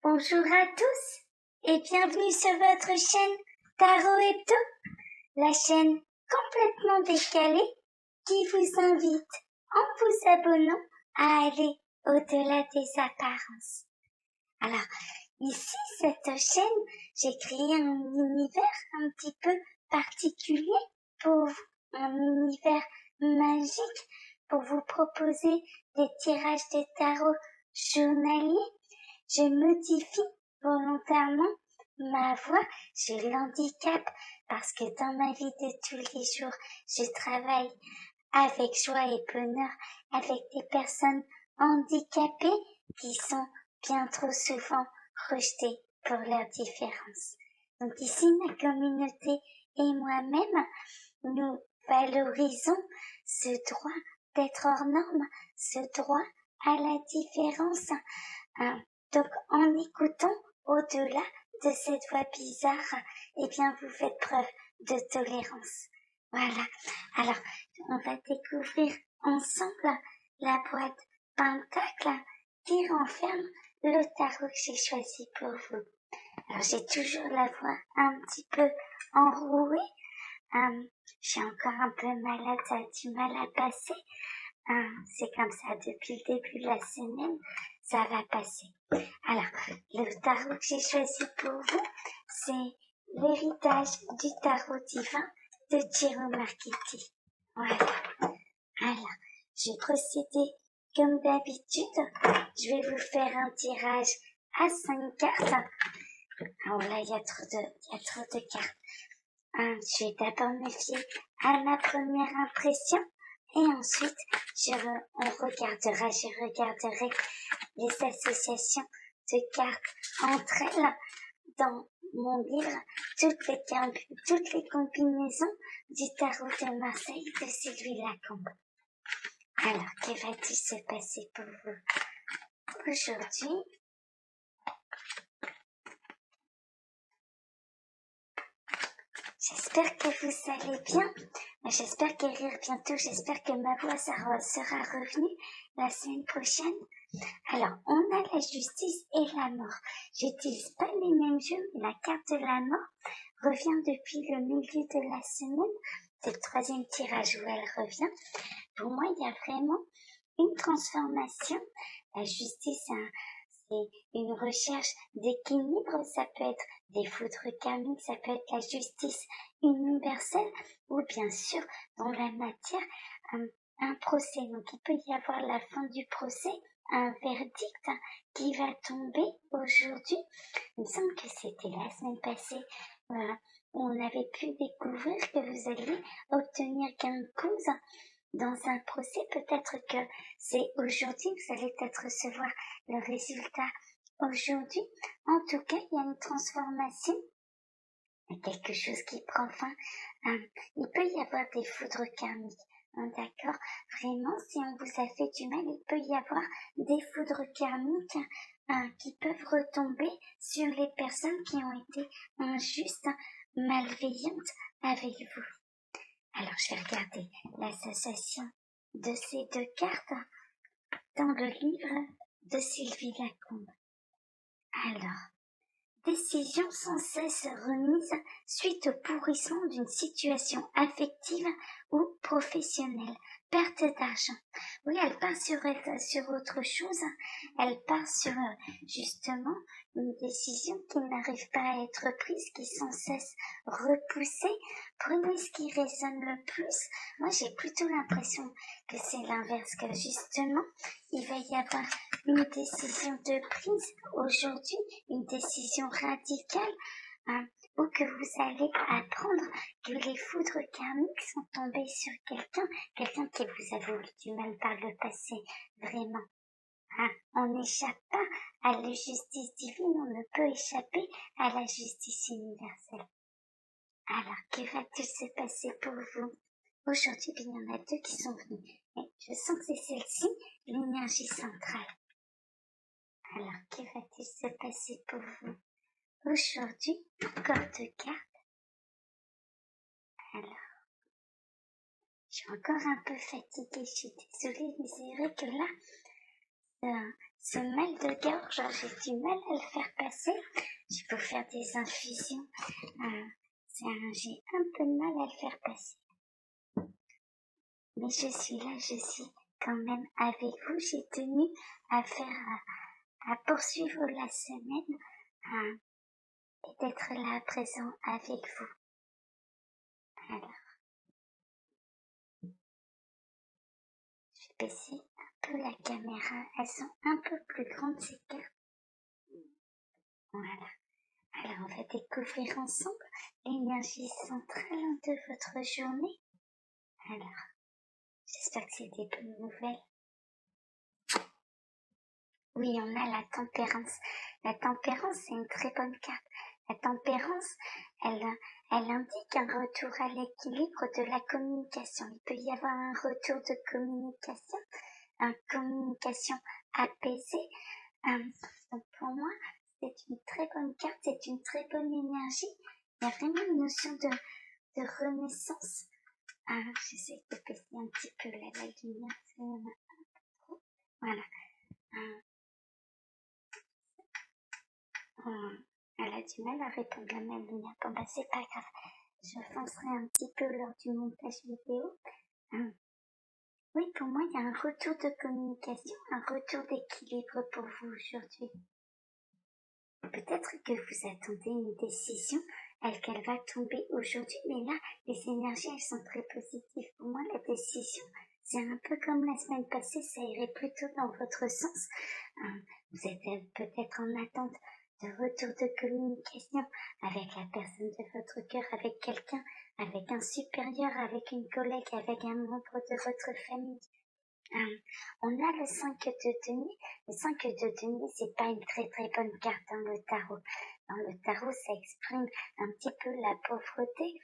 Bonjour à tous et bienvenue sur votre chaîne Tarot Hebdo, la chaîne complètement décalée qui vous invite, en vous abonnant, à aller au-delà des apparences. Alors, ici, cette chaîne, j'ai créé un univers un petit peu particulier pour vous, un univers magique pour vous proposer des tirages de tarot journaliers. Je modifie volontairement ma voix, j'ai l'handicap parce que dans ma vie de tous les jours, je travaille avec joie et bonheur avec des personnes handicapées qui sont bien trop souvent rejetées pour leurs différences. Donc ici, ma communauté et moi-même, nous valorisons ce droit d'être hors norme, ce droit à la différence. Donc, en écoutant au-delà de cette voix bizarre, eh bien, vous faites preuve de tolérance. Voilà. Alors, on va découvrir ensemble la boîte Pentacle qui renferme le tarot que j'ai choisi pour vous. Alors, j'ai toujours la voix un petit peu enrouée. Je suis encore un peu malade, ça a du mal à passer. C'est comme ça depuis le début de la semaine, ça va passer. Alors, le tarot que j'ai choisi pour vous, c'est l'héritage du tarot divin de Ciro Marchetti. Voilà. Alors, je vais procéder comme d'habitude. Je vais vous faire un tirage à 5 cartes. Oh là, il y a trop de cartes. Je vais d'abord me fier à ma première impression. Et ensuite, je regarderai les associations de cartes entre elles dans mon livre, toutes les combinaisons du tarot de Marseille de Sylvie Lacombe. Alors, que va-t-il se passer pour vous aujourd'hui? J'espère que vous allez bien. J'espère guérir bientôt. J'espère que ma voix sera revenue la semaine prochaine. Alors, on a la justice et la mort. J'utilise pas les mêmes jeux, mais la carte de la mort revient depuis le milieu de la semaine. C'est le troisième tirage où elle revient. Pour moi, il y a vraiment une transformation. La justice, c'est une recherche d'équilibre. Ça peut être des foudres karmiques, ça peut être la justice universelle, ou bien sûr, dans la matière, un procès. Donc, il peut y avoir la fin du procès, un verdict qui va tomber aujourd'hui. Il me semble que c'était la semaine passée où on avait pu découvrir que vous alliez obtenir gain de cause dans un procès. Peut-être que c'est aujourd'hui, vous allez peut-être recevoir le résultat aujourd'hui. En tout cas, il y a une transformation, quelque chose qui prend fin. Il peut y avoir des foudres karmiques. D'accord? Vraiment, si on vous a fait du mal, il peut y avoir des foudres karmiques qui peuvent retomber sur les personnes qui ont été injustes, malveillantes avec vous. Alors, je vais regarder l'association de ces deux cartes dans le livre de Sylvie Lacombe. Alors, décision sans cesse remise suite au pourrissement d'une situation affective ou professionnelle. Perte d'argent. Oui, elle part sur autre chose. Elle part sur justement une décision qui n'arrive pas à être prise, qui est sans cesse repoussée. Prenez ce qui résonne le plus. Moi, j'ai plutôt l'impression que c'est l'inverse, que justement, il va y avoir une décision de prise aujourd'hui, une décision radicale, ou que vous allez apprendre que les foudres karmiques sont tombées sur quelqu'un qui vous a voulu du mal par le passé, vraiment. On n'échappe pas à la justice divine, on ne peut échapper à la justice universelle. Alors, que va-t-il se passer pour vous? Aujourd'hui, il y en a deux qui sont venus, mais je sens que c'est celle-ci, l'énergie centrale. Alors, que va-t-il se passer pour vous? Aujourd'hui, encore deux cartes. Alors, je suis encore un peu fatiguée, je suis désolée, mais c'est vrai que là, ce mal de gorge, j'ai du mal à le faire passer. Je peux faire des infusions. J'ai un peu de mal à le faire passer. Mais je suis là, je suis quand même avec vous. J'ai tenu à poursuivre la semaine et d'être là à présent avec vous. Alors, je vais baisser un peu la caméra. Elles sont un peu plus grandes, ces cartes. Voilà. Alors, on va découvrir ensemble l'énergie centrale de votre journée. Alors, j'espère que c'est des bonnes nouvelles. Oui, on a la tempérance. La tempérance, c'est une très bonne carte. La tempérance, elle indique un retour à l'équilibre de la communication. Il peut y avoir un retour de communication, une communication apaisée. Donc pour moi, c'est une très bonne carte, c'est une très bonne énergie. Il y a vraiment une notion de renaissance. J'essaie de baisser un petit peu la lumière. Voilà. Elle a du mal à répondre à ma lumière. Bon bah c'est pas grave. Je foncerai un petit peu lors du montage vidéo. Oui, pour moi, il y a un retour de communication, un retour d'équilibre pour vous aujourd'hui. Peut-être que vous attendez une décision, qu'elle va tomber aujourd'hui, mais là, les énergies, elles sont très positives. Pour moi, la décision, c'est un peu comme la semaine passée, ça irait plutôt dans votre sens. Vous êtes peut-être en attente de retour de communication avec la personne de votre cœur, avec quelqu'un, avec un supérieur, avec une collègue, avec un membre de votre famille. On a le 5 de denier. Le 5 de denier, c'est pas une très très bonne carte dans le tarot. Dans le tarot, ça exprime un petit peu la pauvreté.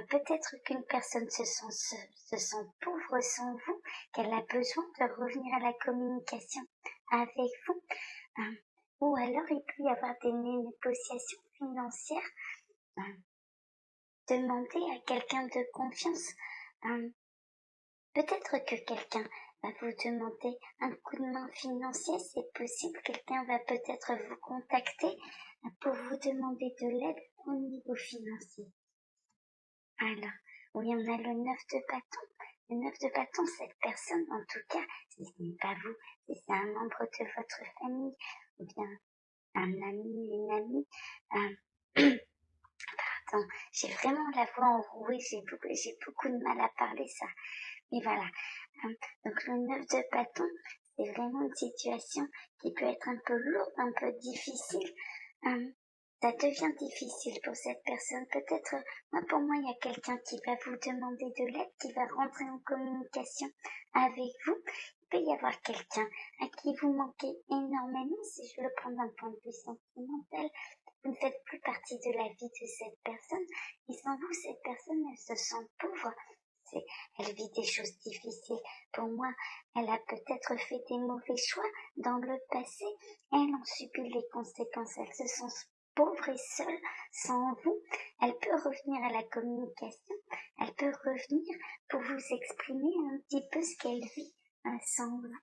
Peut-être qu'une personne se sent pauvre sans vous, qu'elle a besoin de revenir à la communication avec vous. Ou alors, il peut y avoir des négociations financières. Demandez à quelqu'un de confiance. Peut-être que quelqu'un va vous demander un coup de main financier, c'est possible. Quelqu'un va peut-être vous contacter pour vous demander de l'aide au niveau financier. Alors, oui, on a le 9 de bâton. Le 9 de bâton, cette personne, en tout cas, si ce n'est pas vous, si c'est un membre de votre famille, ou bien un ami, une amie, pardon, j'ai vraiment la voix enrouée, j'ai beaucoup de mal à parler ça. Et voilà. Donc le 9 de bâton, c'est vraiment une situation qui peut être un peu lourde, un peu difficile. Ça devient difficile pour cette personne. Peut-être, pour moi, il y a quelqu'un qui va vous demander de l'aide, qui va rentrer en communication avec vous. Il peut y avoir quelqu'un à qui vous manquez énormément, si je le prends d'un point de vue sentimental. Vous ne faites plus partie de la vie de cette personne. Et sans vous, cette personne, elle se sent pauvre. Elle vit des choses difficiles. Pour moi, elle a peut-être fait des mauvais choix dans le passé. Elle en subit les conséquences. Elle se sent pauvre et seule sans vous. Elle peut revenir à la communication. Elle peut revenir pour vous exprimer un petit peu ce qu'elle vit sans vous.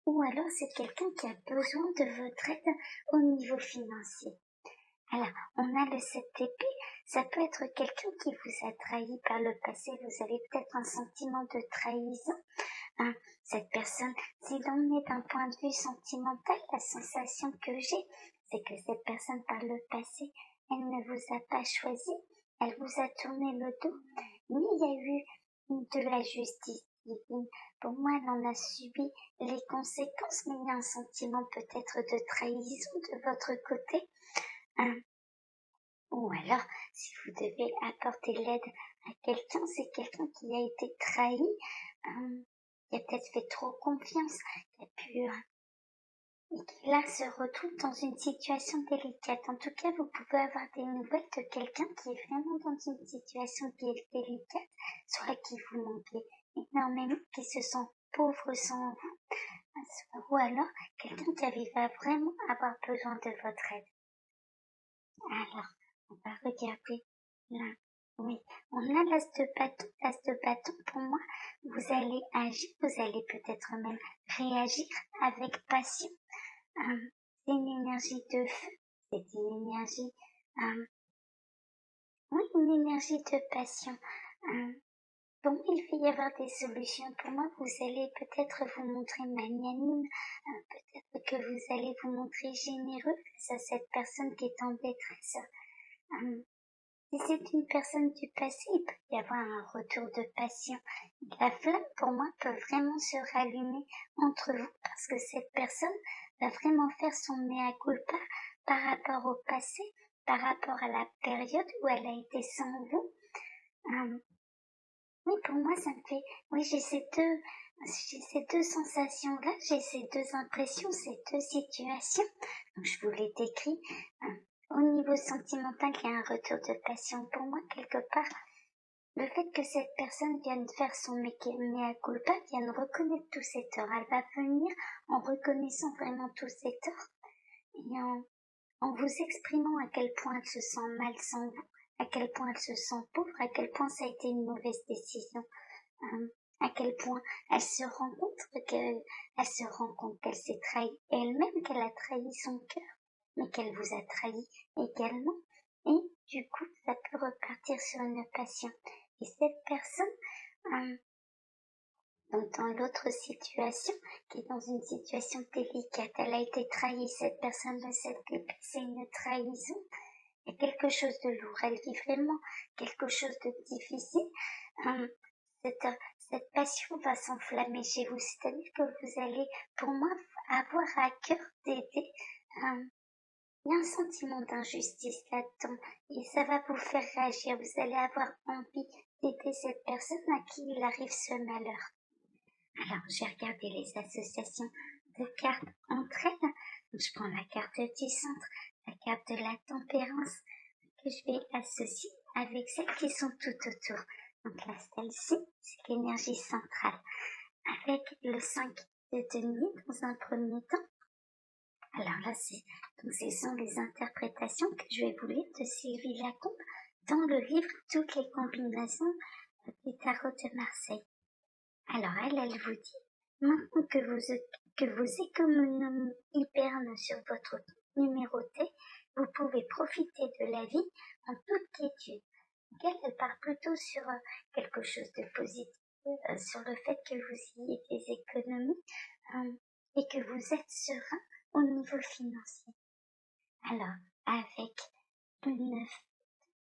Ou alors c'est quelqu'un qui a besoin de votre aide au niveau financier. Alors, on a le 7 d'épée, ça peut être quelqu'un qui vous a trahi par le passé, vous avez peut-être un sentiment de trahison. Cette personne, si l'on est d'un point de vue sentimental, la sensation que j'ai, c'est que cette personne par le passé, elle ne vous a pas choisi, elle vous a tourné le dos, mais il y a eu de la justice divine. Pour moi, elle en a subi les conséquences, mais il y a un sentiment peut-être de trahison de votre côté. Ou alors, si vous devez apporter l'aide à quelqu'un, c'est quelqu'un qui a été trahi, qui a peut-être fait trop confiance, qui a pu, et qui là se retrouve dans une situation délicate. En tout cas, vous pouvez avoir des nouvelles de quelqu'un qui est vraiment dans une situation qui est délicate, soit qui vous manquez énormément, qui se sent pauvre sans vous, ou alors quelqu'un qui va vraiment avoir besoin de votre aide. Alors, on va regarder là. Oui, on a l'as de bâton. L'as de bâton, pour moi, vous allez agir, vous allez peut-être même réagir avec passion. C'est une énergie de feu, c'est une énergie, oui, une énergie de passion. Pour moi, il va y avoir des solutions. Pour moi, vous allez peut-être vous montrer magnanime, peut-être que vous allez vous montrer généreux face à cette personne qui est en détresse. Si c'est une personne du passé, il peut y avoir un retour de passion. La flamme, pour moi, peut vraiment se rallumer entre vous parce que cette personne va vraiment faire son mea culpa par rapport au passé, par rapport à la période où elle a été sans vous. Oui, pour moi, ça me fait... Oui, j'ai ces deux sensations-là, j'ai ces deux impressions, ces deux situations. Donc, je vous les décris. Au niveau sentimental, il y a un retour de passion pour moi, quelque part. Le fait que cette personne vienne faire son mea culpa, vienne reconnaître tous ses torts. Elle va venir en reconnaissant vraiment tous ses torts et en vous exprimant à quel point elle se sent mal sans vous, à quel point elle se sent pauvre, à quel point ça a été une mauvaise décision, à quel point elle se rend compte qu'elle s'est trahie elle-même, qu'elle a trahi son cœur, mais qu'elle vous a trahi également. Et du coup, ça peut repartir sur une passion. Et cette personne, donc dans l'autre situation, qui est dans une situation délicate, elle a été trahie, cette personne-là, c'est une trahison, il y a quelque chose de lourd, elle vit vraiment quelque chose de difficile. Cette passion va s'enflammer chez vous, c'est-à-dire que vous allez, pour moi, avoir à cœur d'aider. Il y a un sentiment d'injustice là-dedans et ça va vous faire réagir. Vous allez avoir envie d'aider cette personne à qui il arrive ce malheur. Alors, j'ai regardé les associations de cartes entre elles. Donc, je prends la carte du centre, la carte de la tempérance, que je vais associer avec celles qui sont tout autour. Donc là, celle-ci, c'est l'énergie centrale. Avec le 5 de denier dans un premier temps. Alors là, ce sont les interprétations que je vais vous lire de Sylvie Lacombe dans le livre Toutes les combinaisons du tarot de Marseille. Alors elle vous dit, maintenant que vos économies hibernent sur votre numéroté, vous pouvez profiter de la vie en toute quiétude. Elle part plutôt sur quelque chose de positif, sur le fait que vous ayez des économies et que vous êtes serein au niveau financier. Alors, avec le 9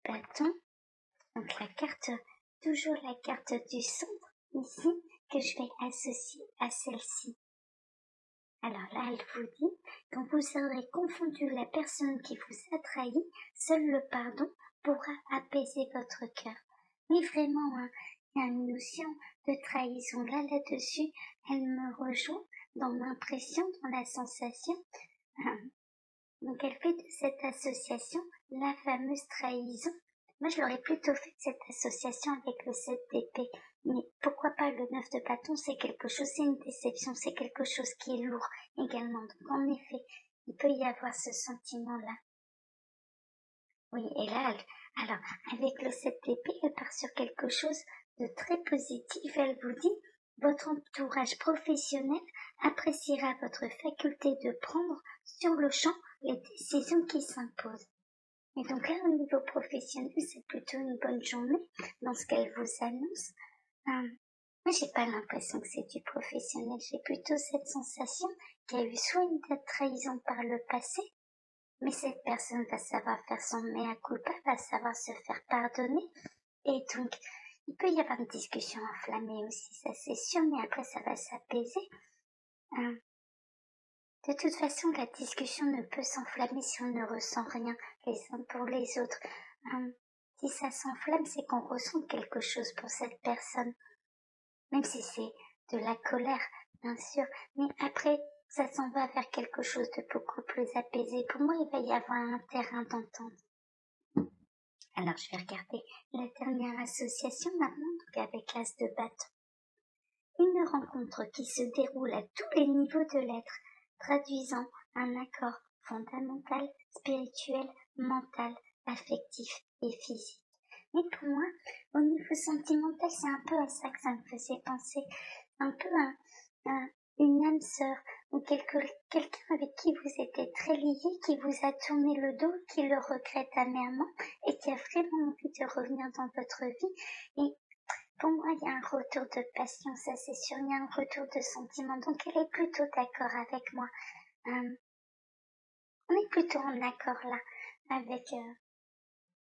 de bâton, donc toujours la carte du centre ici, que je vais associer à celle-ci. Alors là, elle vous dit, quand vous aurez confondu la personne qui vous a trahi, seul le pardon pourra apaiser votre cœur. Oui, vraiment, il y a une notion de trahison là-dessus, elle me rejoint dans l'impression, dans la sensation. Donc elle fait de cette association la fameuse trahison. Moi, je l'aurais plutôt fait cette association avec le 7 d'épée. Mais pourquoi pas le 9 de bâton, c'est quelque chose, c'est une déception, c'est quelque chose qui est lourd également. Donc en effet, il peut y avoir ce sentiment-là. Oui, et là, alors, avec le 7 d'épée, elle part sur quelque chose de très positif. Elle vous dit, votre entourage professionnel appréciera votre faculté de prendre sur le champ les décisions qui s'imposent. Et donc là, au niveau professionnel, c'est plutôt une bonne journée dans ce qu'elle vous annonce. Moi, j'ai pas l'impression que c'est du professionnel. J'ai plutôt cette sensation qu'il y a eu soit une trahison par le passé, mais cette personne va savoir faire son mea culpa, va savoir se faire pardonner. Et donc, il peut y avoir une discussion enflammée aussi, ça c'est sûr, mais après ça va s'apaiser. De toute façon, la discussion ne peut s'enflammer si on ne ressent rien les uns pour les autres. Si ça s'enflamme, c'est qu'on ressent quelque chose pour cette personne. Même si c'est de la colère, bien sûr. Mais après, ça s'en va vers quelque chose de beaucoup plus apaisé. Pour moi, il va y avoir un terrain d'entente. Alors, je vais regarder la dernière association maintenant, donc avec l'as de bâton. Une rencontre qui se déroule à tous les niveaux de l'être, traduisant un accord fondamental, spirituel, mental, affectif et physique. Mais pour moi, au niveau sentimental, c'est un peu à ça que ça me faisait penser. Un peu une âme sœur ou quelqu'un avec qui vous étiez très lié, qui vous a tourné le dos, qui le regrette amèrement et qui a vraiment envie de revenir dans votre vie. Et pour moi, il y a un retour de patience, ça c'est sûr, il y a un retour de sentiment. Donc elle est plutôt d'accord avec moi. On est plutôt en accord là, avec...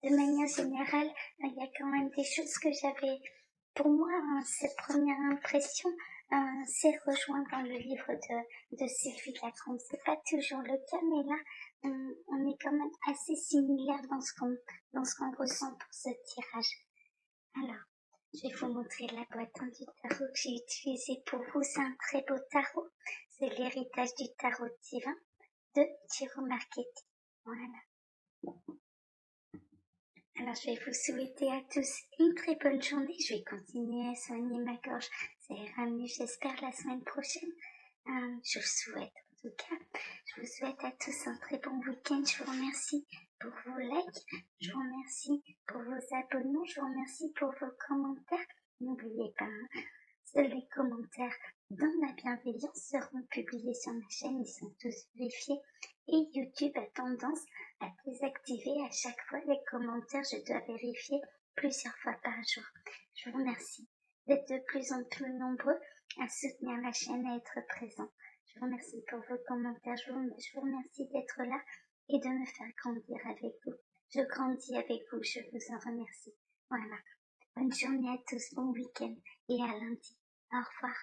de manière générale, il y a quand même des choses que j'avais... Pour moi, cette première impression s'est rejointe dans le livre de Sylvie Lacombe. C'est pas toujours le cas, mais là, on est quand même assez similaires dans ce qu'on ressent pour ce tirage. Alors, je vais vous montrer la boîte du tarot que j'ai utilisé pour vous. C'est un très beau tarot. C'est l'héritage du tarot divin de Giro Marchetti. Voilà. Alors, je vais vous souhaiter à tous une très bonne journée. Je vais continuer à soigner ma gorge. Ça ira mieux, j'espère, la semaine prochaine. Je vous souhaite, en tout cas, je vous souhaite à tous un très bon week-end. Je vous remercie pour vos likes. Je vous remercie pour vos abonnements. Je vous remercie pour vos commentaires. N'oubliez pas, seuls les commentaires dans la bienveillance seront publiés sur ma chaîne. Ils sont tous vérifiés. Et YouTube a tendance à désactiver à chaque fois les commentaires. Je dois vérifier plusieurs fois par jour. Je vous remercie d'être de plus en plus nombreux à soutenir la chaîne, à être présent. Je vous remercie pour vos commentaires. Je vous remercie d'être là et de me faire grandir avec vous. Je grandis avec vous. Je vous en remercie. Voilà. Bonne journée à tous. Bon week-end et à lundi. Au revoir.